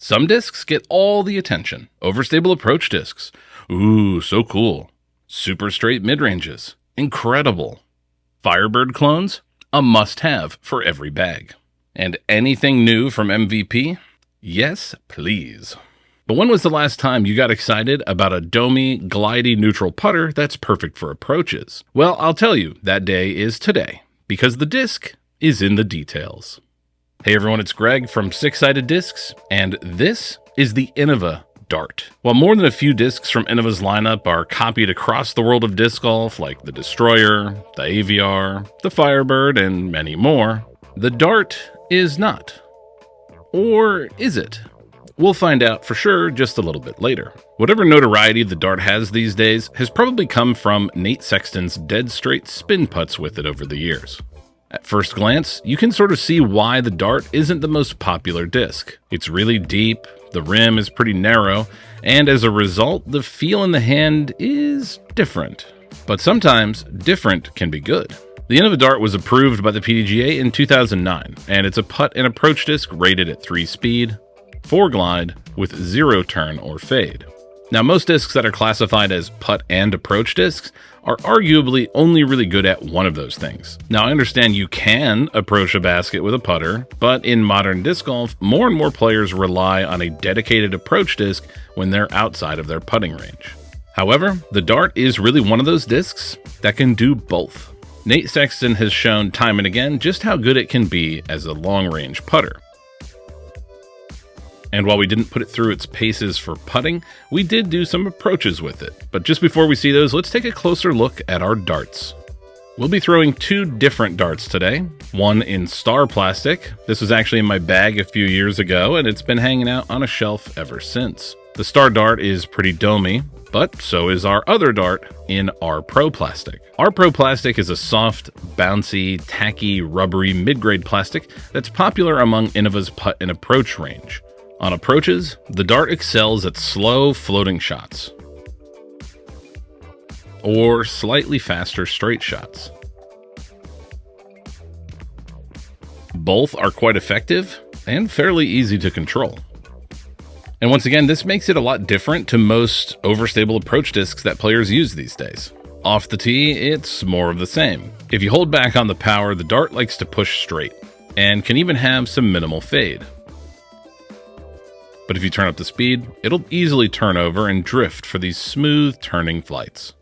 Some discs get all the attention. Overstable approach discs. Ooh, so cool. Super straight mid-ranges. Incredible. Firebird clones. A must-have for every bag. And anything new from MVP? Yes, please. But when was the last time you got excited about a domey, glidey neutral putter that's perfect for approaches? Well, I'll tell you, that day is today, because the disc is in the details. Hey everyone, it's Greg from Six Sided Discs, and this is the Innova Dart. While more than a few discs from Innova's lineup are copied across the world of disc golf, like the Destroyer, the AVR, the Firebird, and many more, the Dart is not. Or is it? We'll find out for sure just a little bit later. Whatever notoriety the Dart has these days has probably come from Nate Sexton's dead straight spin putts with it over the years. At first glance, you can sort of see why the Dart isn't the most popular disc. It's really deep, the rim is pretty narrow, and as a result, the feel in the hand is different. But sometimes, different can be good. The Innova Dart was approved by the PDGA in 2009, and it's a putt and approach disc rated at 3 speed, 4 glide, with 0 turn or fade. Now, most discs that are classified as putt and approach discs are arguably only really good at one of those things. Now, I understand you can approach a basket with a putter, but in modern disc golf, more and more players rely on a dedicated approach disc when they're outside of their putting range. However, the Dart is really one of those discs that can do both. Nate Sexton has shown time and again just how good it can be as a long-range putter. And while we didn't put it through its paces for putting, we did do some approaches with it. But just before we see those, let's take a closer look at our darts. We'll be throwing 2 different darts today, one in star plastic. This was actually in my bag a few years ago, and it's been hanging out on a shelf ever since. The star dart is pretty domey, but so is our other dart in R Pro plastic. R Pro plastic is a soft, bouncy, tacky, rubbery mid-grade plastic that's popular among Innova's putt and approach range. On approaches, the Dart excels at slow floating shots or slightly faster straight shots. Both are quite effective and fairly easy to control. And once again, this makes it a lot different to most overstable approach discs that players use these days. Off the tee, it's more of the same. If you hold back on the power, the Dart likes to push straight and can even have some minimal fade. But if you turn up the speed, it'll easily turn over and drift for these smooth turning flights.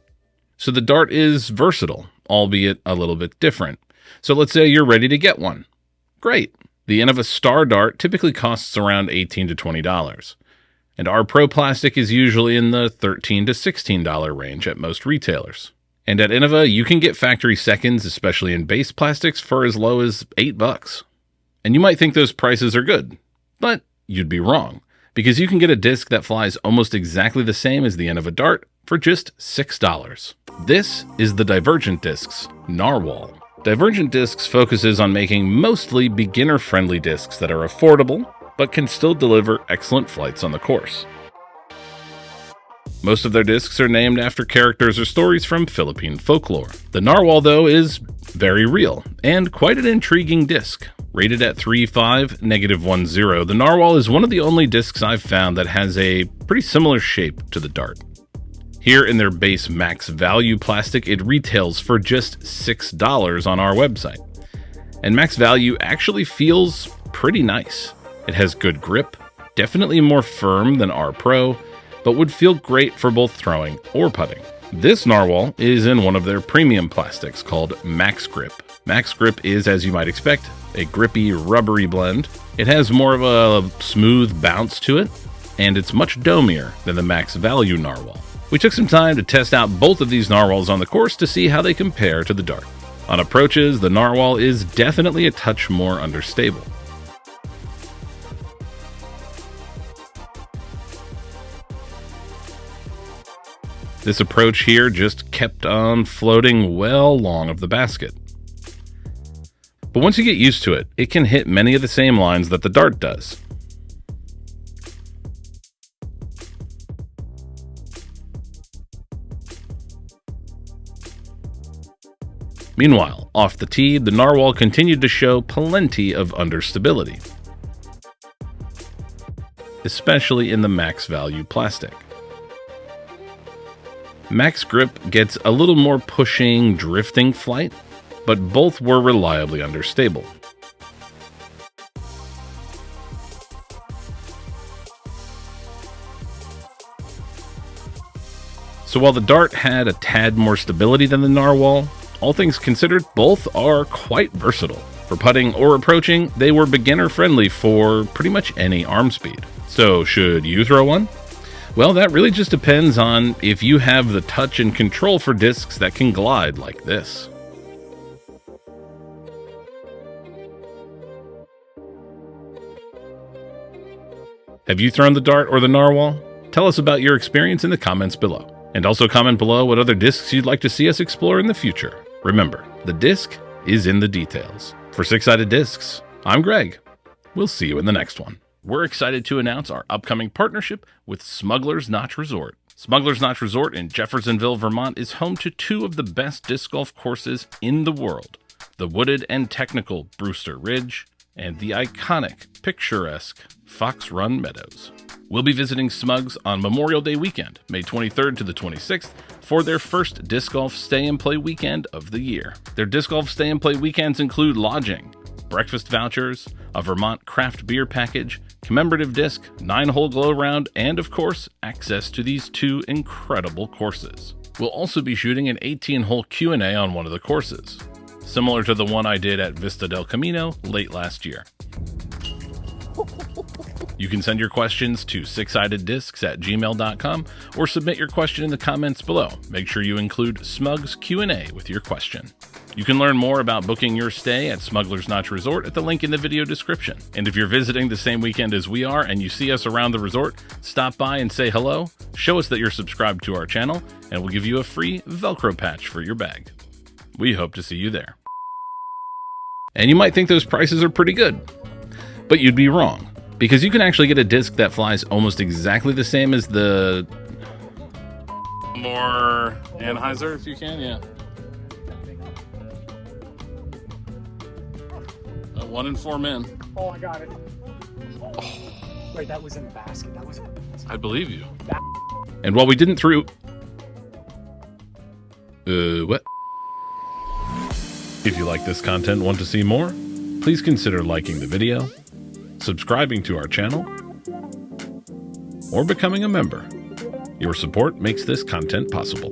So the Dart is versatile, albeit a little bit different. So let's say you're ready to get one. Great. The Innova Star Dart typically costs around $18 to $20. And our Pro Plastic is usually in the $13 to $16 range at most retailers. And at Innova, you can get factory seconds, especially in base plastics, for as low as $8. And you might think those prices are good, but you'd be wrong, because you can get a disc that flies almost exactly the same as the Innova Dart for just $6. This is the Divergent Discs Narwhal. Divergent Discs focuses on making mostly beginner-friendly discs that are affordable, but can still deliver excellent flights on the course. Most of their discs are named after characters or stories from Philippine folklore. The Narwhal, though, is very real, and quite an intriguing disc. Rated at 3.5, -10, the Narwhal is one of the only discs I've found that has a pretty similar shape to the Dart. Here in their base max value plastic, it retails for just $6 on our website. And max value actually feels pretty nice. It has good grip, definitely more firm than R Pro, but would feel great for both throwing or putting. This Narwhal is in one of their premium plastics called Max Grip. Max Grip is, as you might expect, a grippy, rubbery blend. It has more of a smooth bounce to it, and it's much domier than the Max Value Narwhal. We took some time to test out both of these Narwhals on the course to see how they compare to the Dart. On approaches, the Narwhal is definitely a touch more understable. This approach here just kept on floating well long of the basket. But once you get used to it, it can hit many of the same lines that the Dart does. Meanwhile, off the tee, the Narwhal continued to show plenty of understability. especially in the max value plastic. Max Grip gets a little more pushing, drifting flight, but both were reliably understable. So while the Dart had a tad more stability than the Narwhal, all things considered, both are quite versatile. For putting or approaching, they were beginner friendly for pretty much any arm speed. So should you throw one? Well, that really just depends on if you have the touch and control for discs that can glide like this. Have you thrown the Dart or the Narwhal? Tell us about your experience in the comments below. And also comment below what other discs you'd like to see us explore in the future. Remember, the disc is in the details. For Six Sided Discs, I'm Greg. We'll see you in the next one. We're excited to announce our upcoming partnership with Smugglers Notch Resort. Smugglers Notch Resort in Jeffersonville, Vermont is home to two of the best disc golf courses in the world, the wooded and technical Brewster Ridge and the iconic, picturesque Fox Run Meadows. We'll be visiting Smugs on Memorial Day weekend, May 23rd to the 26th, for their first disc golf stay and play weekend of the year. Their disc golf stay and play weekends include lodging, breakfast vouchers, a Vermont craft beer package, commemorative disc, 9-hole glow round, and of course, access to these two incredible courses. We'll also be shooting an 18-hole Q&A on one of the courses, similar to the one I did at Vista del Camino late last year. You can send your questions to sixsideddiscs@gmail.com or submit your question in the comments below. Make sure you include Smugs Q&A with your question. You can learn more about booking your stay at Smugglers Notch Resort at the link in the video description. And if you're visiting the same weekend as we are and you see us around the resort, stop by and say hello, show us that you're subscribed to our channel, and we'll give you a free Velcro patch for your bag. We hope to see you there. And you might think those prices are pretty good, but you'd be wrong, because you can actually get a disc that flies almost exactly the same as the more Anheuser, if you can, yeah. 1 in 4 men. Oh, I got it. Oh. Wait, that was in the basket. That was. I believe you. And while we didn't through. What? If you like this content and want to see more, please consider liking the video, subscribing to our channel, or becoming a member. Your support makes this content possible.